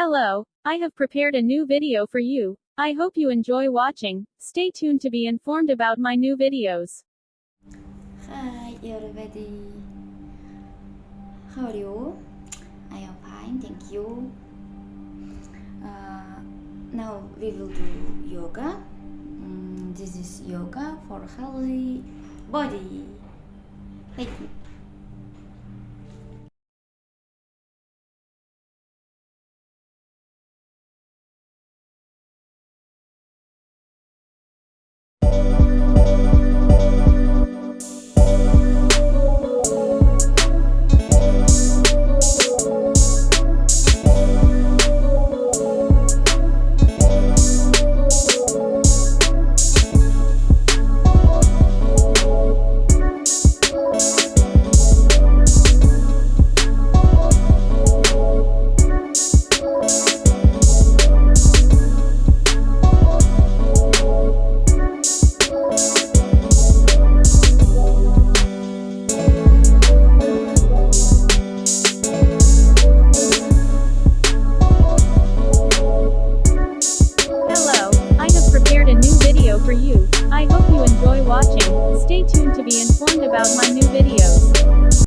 Hello, I have prepared a new video for you. I hope you enjoy watching. Stay tuned to be informed about my new videos. Hi everybody, how are you? I am fine, thank you. Now we will do yoga. This is yoga for healthy body. Thank you. For you. I hope you enjoy watching. Stay tuned to be informed about my new